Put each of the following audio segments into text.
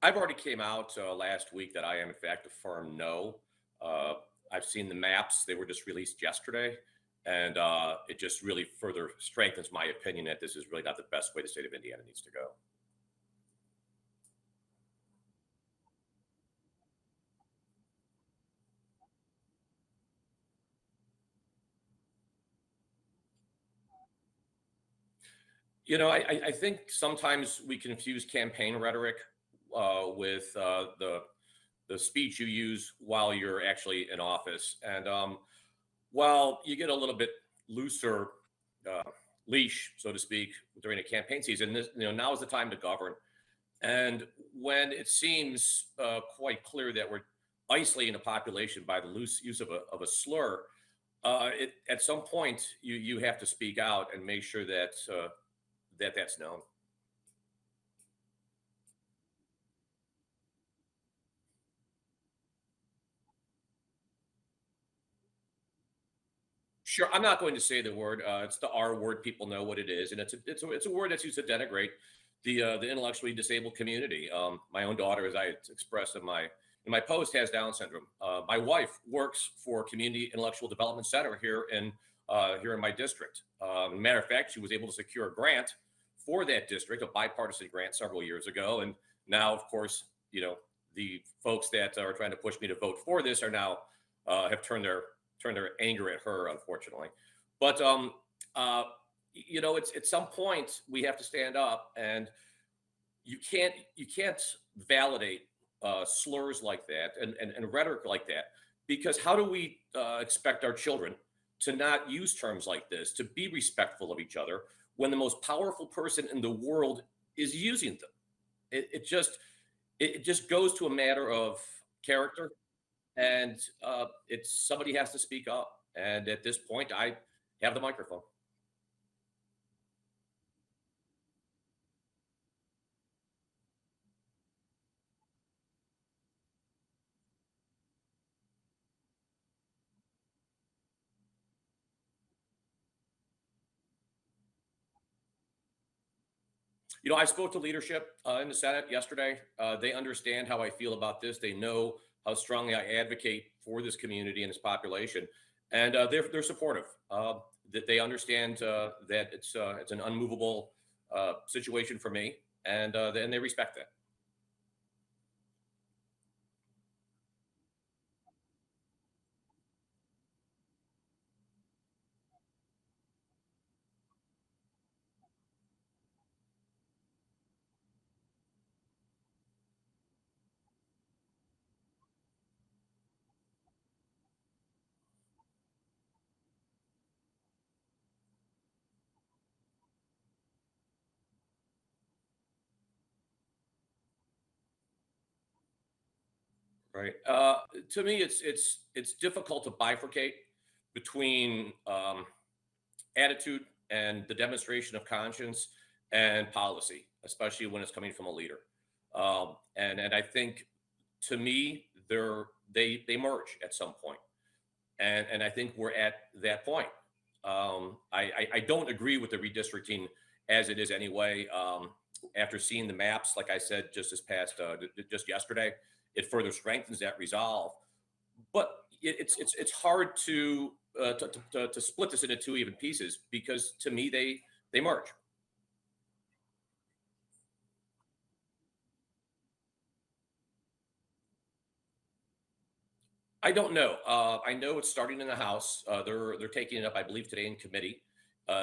I've already came out last week that I am in fact a firm no. Uh, I've seen the maps; they were just released yesterday, and it just really further strengthens my opinion that this is really not the best way the state of Indiana needs to go. I think sometimes we confuse campaign rhetoric with the speech you use while you're actually in office, and while you get a little bit looser uh, leash, so to speak, during a campaign season, now is the time to govern. And when it seems quite clear that we're isolating a population by the loose use of a slur, at some point you have to speak out and make sure that that's known. Sure, I'm not going to say the word. It's the R word. People know what it is, and it's a word that's used to denigrate the intellectually disabled community. My own daughter, as I expressed in my post, has Down syndrome. My wife works for Community Intellectual Development Center here in my district. Matter of fact, she was able to secure a grant for that district, a bipartisan grant several years ago, and now, of course, the folks that are trying to push me to vote for this are now have turned their anger at her, unfortunately. But uh, it's at some point we have to stand up, and you can't validate slurs like that and rhetoric like that, because how do we expect our children to not use terms like this, to be respectful of each other when the most powerful person in the world is using them? It just goes to a matter of character, and it's somebody has to speak up. And at this point, I have the microphone. I spoke to leadership in the Senate yesterday. They understand how I feel about this. They know how strongly I advocate for this community and its population, and they're supportive. That they understand that it's an unmovable situation for me, and then they respect that. Right. To me, it's difficult to bifurcate between attitude and the demonstration of conscience and policy, especially when it's coming from a leader. And I think, to me, they merge at some point, and I think we're at that point. I don't agree with the redistricting as it is anyway. After seeing the maps, like I said, just yesterday, it further strengthens that resolve. But it's hard to split this into two even pieces, because to me they merge. I don't know. I know it's starting in the House. They're taking it up, I believe, today in committee.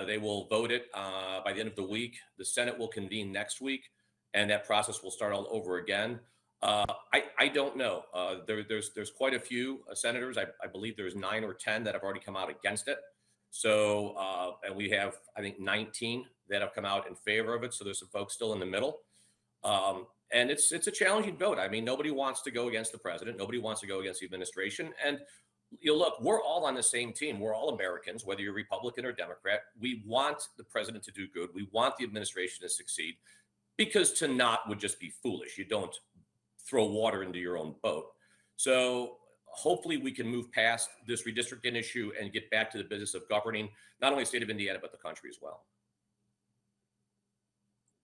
They will vote it by the end of the week. The Senate will convene next week, and that process will start all over again. I don't know. There's quite a few senators. I believe there's 9 or 10 that have already come out against it. So and we have, I think, 19 that have come out in favor of it. So there's some folks still in the middle. And it's a challenging vote. I mean, nobody wants to go against the president. Nobody wants to go against the administration. And look, we're all on the same team. We're all Americans, whether you're Republican or Democrat. We want the president to do good. We want the administration to succeed, because to not would just be foolish. You don't throw water into your own boat. So hopefully we can move past this redistricting issue and get back to the business of governing not only the state of Indiana, but the country as well.